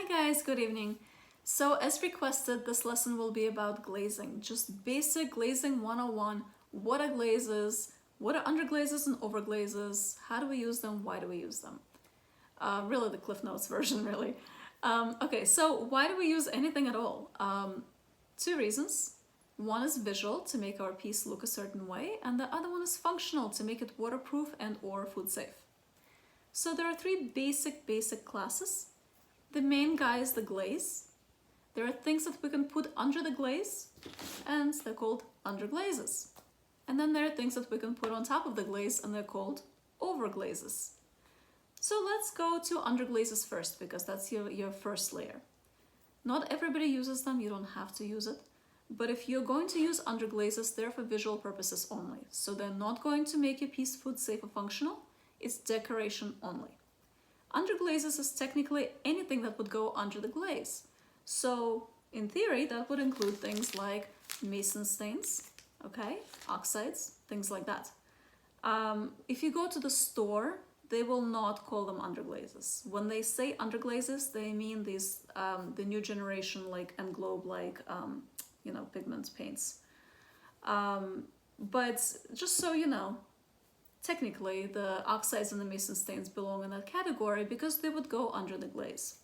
Hi guys, good evening. So as requested, this lesson will be about glazing, just basic glazing 101. What are glazes? What are underglazes and overglazes? How do we use them? Why do we use them? Really the Cliff Notes version, really. Okay, so why do we use anything at all? Two reasons. One is visual, to make our piece look a certain way, and the other one is functional, to make it waterproof and or food safe. So there are three basic classes. The main guy is the glaze. There are things that we can put under the glaze, and they're called underglazes. And then there are things that we can put on top of the glaze, and they're called overglazes. So let's go to underglazes first, because that's your first layer. Not everybody uses them, you don't have to use it. But if you're going to use underglazes, they're for visual purposes only. So they're not going to make your piece food safe or functional, it's decoration only. Underglazes is technically anything that would go under the glaze. So in theory, that would include things like mason stains, okay, oxides, things like that. If you go to the store, they will not call them underglazes. When they say underglazes, they mean these the new generation like englobe like pigment paints. But just so you know, technically, the oxides and the mason stains belong in that category because they would go under the glaze.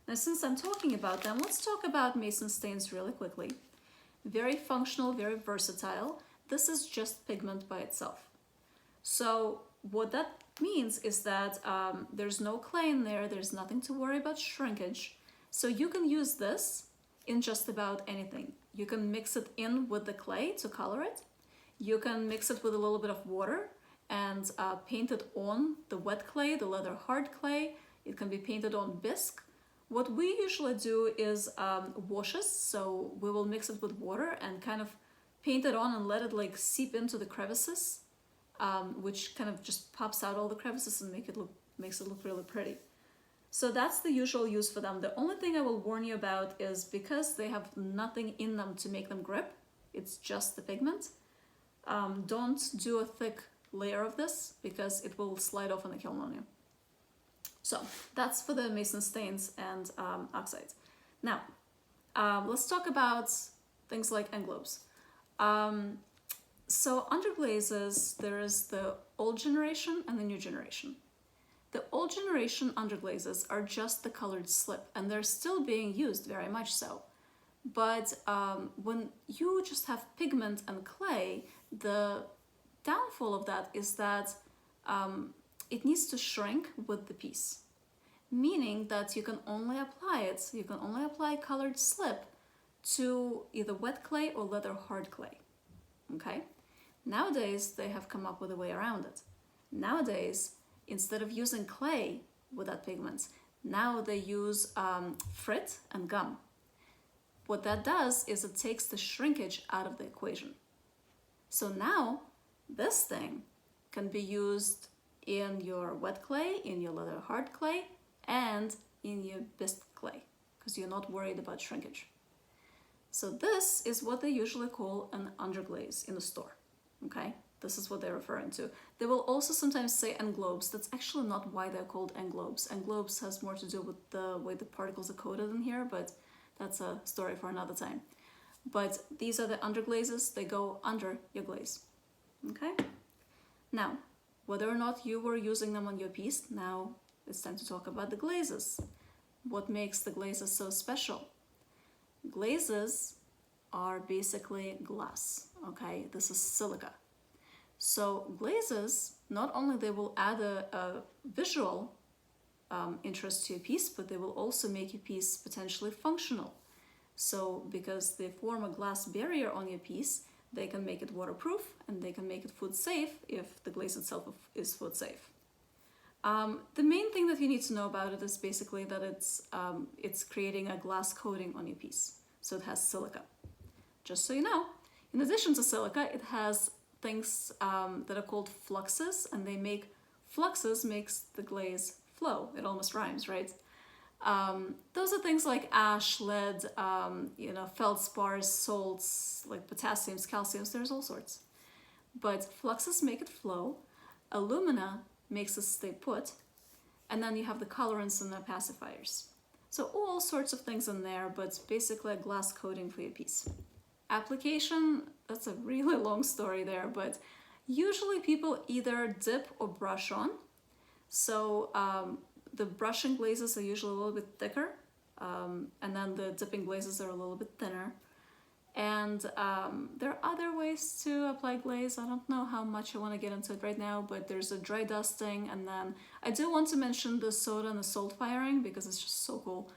Now, since I'm talking about them, let's talk about mason stains really quickly. Very functional, very versatile. This is just pigment by itself. So what that means is that there's no clay in there, there's nothing to worry about shrinkage. So you can use this in just about anything. You can mix it in with the clay to color it. You can mix it with a little bit of water and paint it on the wet clay, the leather hard clay. It can be painted on bisque. What we usually do is washes, so we will mix it with water and kind of paint it on and let it like seep into the crevices, which kind of just pops out all the crevices and makes it look really pretty. So that's the usual use for them. The only thing I will warn you about is because they have nothing in them to make them grip, it's just the pigment. Don't do a thick layer of this because it will slide off on the kiln on you. So that's for the mason stains and oxides. Now, let's talk about things like englobes. So underglazes, there is the old generation and the new generation. The old generation underglazes are just the colored slip, and they're still being used very much so. But when you just have pigment and clay, the downfall of that is that it needs to shrink with the piece, meaning that you can only apply colored slip to either wet clay or leather hard clay. Okay, nowadays they have come up with a way around it. Nowadays, instead of using clay with that pigment, now they use frit and gum. What that does is it takes the shrinkage out of the equation. So now this thing can be used in your wet clay, in your leather hard clay, and in your bisque clay, because you're not worried about shrinkage. So this is what they usually call an underglaze in the store, okay? This is what they're referring to. They will also sometimes say englobes. That's actually not why they're called englobes. Englobes has more to do with the way the particles are coated in here, but that's a story for another time. But these are the underglazes. They go under your glaze. Okay? Now, whether or not you were using them on your piece, now it's time to talk about the glazes. What makes the glazes so special? Glazes are basically glass, okay? This is silica. So glazes, not only they will add a visual interest to your piece, but they will also make your piece potentially functional. So because they form a glass barrier on your piece, they can make it waterproof and they can make it food safe if the glaze itself is food safe. The main thing that you need to know about it is basically that it's creating a glass coating on your piece. So it has silica. Just so you know, in addition to silica, it has things that are called fluxes, and fluxes makes the glaze flow. It almost rhymes, right? Those are things like ash, lead, feldspars, salts, like potassiums, calciums, there's all sorts. But fluxes make it flow, alumina makes it stay put, and then you have the colorants and the pacifiers. So all sorts of things in there, but it's basically a glass coating for your piece. Application, that's a really long story there, but usually people either dip or brush on. So the brushing glazes are usually a little bit thicker, and then the dipping glazes are a little bit thinner. And there are other ways to apply glaze. I don't know how much I want to get into it right now, but there's a dry dusting, and then I do want to mention the soda and the salt firing because it's just so cool.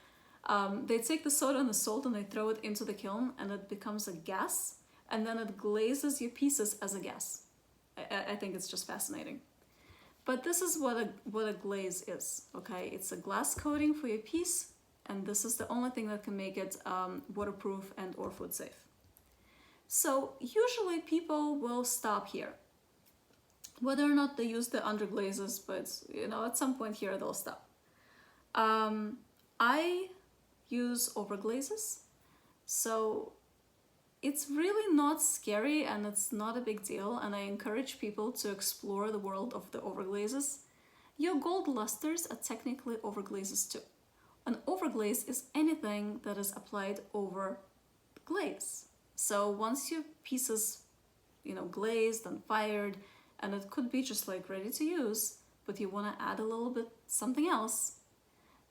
They take the soda and the salt and they throw it into the kiln and it becomes a gas, and then it glazes your pieces as a gas. I think it's just fascinating. But this is what a glaze is, okay? It's a glass coating for your piece, and this is the only thing that can make it waterproof and or food safe. So usually people will stop here, whether or not they use the underglazes, but you know, at some point here they'll stop. I use overglazes, so it's really not scary and it's not a big deal, and I encourage people to explore the world of the overglazes. Your gold lusters are technically overglazes too. An overglaze is anything that is applied over glaze. So once your piece is, you know, glazed and fired, and it could be just like ready to use, but you want to add a little bit something else,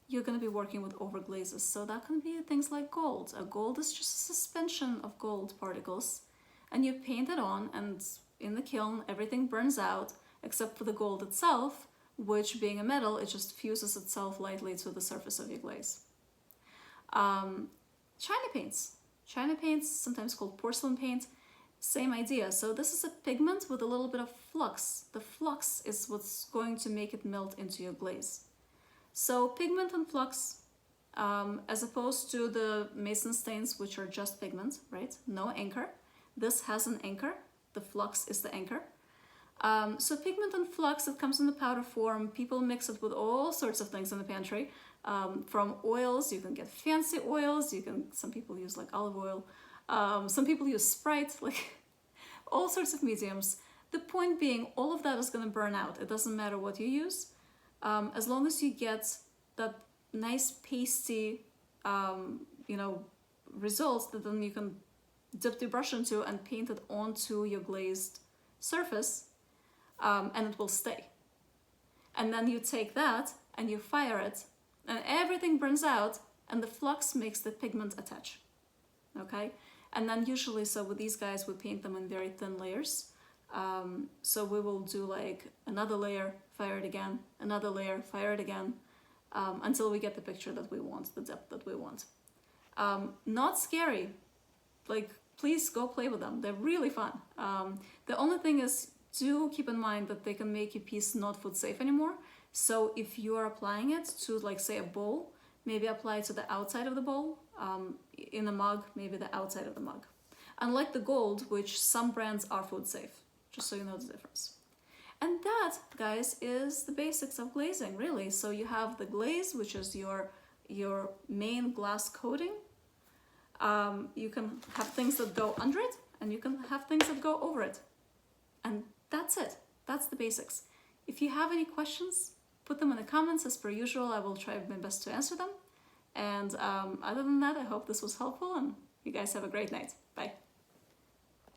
you're going to be working with overglazes. So that can be things like gold. A gold is just a suspension of gold particles, and you paint it on, and in the kiln everything burns out except for the gold itself, which, being a metal, it just fuses itself lightly to the surface of your glaze. China paints, sometimes called porcelain paint, same idea. So this is a pigment with a little bit of flux. The flux is what's going to make it melt into your glaze. So pigment and flux, as opposed to the mason stains, which are just pigment, right? No anchor. This has an anchor. The flux is the anchor. So pigment and flux, it comes in the powder form. People mix it with all sorts of things in the pantry. From oils, you can get fancy oils. Some people use like olive oil. Some people use Sprite, like all sorts of mediums. The point being, all of that is going to burn out. It doesn't matter what you use. As long as you get that nice pasty, results that then you can dip the brush into and paint it onto your glazed surface, and it will stay. And then you take that and you fire it, and everything burns out, and the flux makes the pigment attach. Okay? And then usually, so with these guys, we paint them in very thin layers. So we will do like another layer, fire it again, another layer, fire it again, until we get the picture that we want, the depth that we want. Not scary. Like, please go play with them. They're really fun. The only thing is, do keep in mind that they can make your piece not food safe anymore. So if you are applying it to, like, say, a bowl, maybe apply it to the outside of the bowl. In a mug, maybe the outside of the mug. Unlike the gold, which some brands are food safe, just so you know the difference. And that, guys, is the basics of glazing, really. So you have the glaze, which is your main glass coating. You can have things that go under it, and you can have things that go over it. And that's it. That's the basics. If you have any questions, put them in the comments. As per usual, I will try my best to answer them. And other than that, I hope this was helpful, and you guys have a great night. Bye.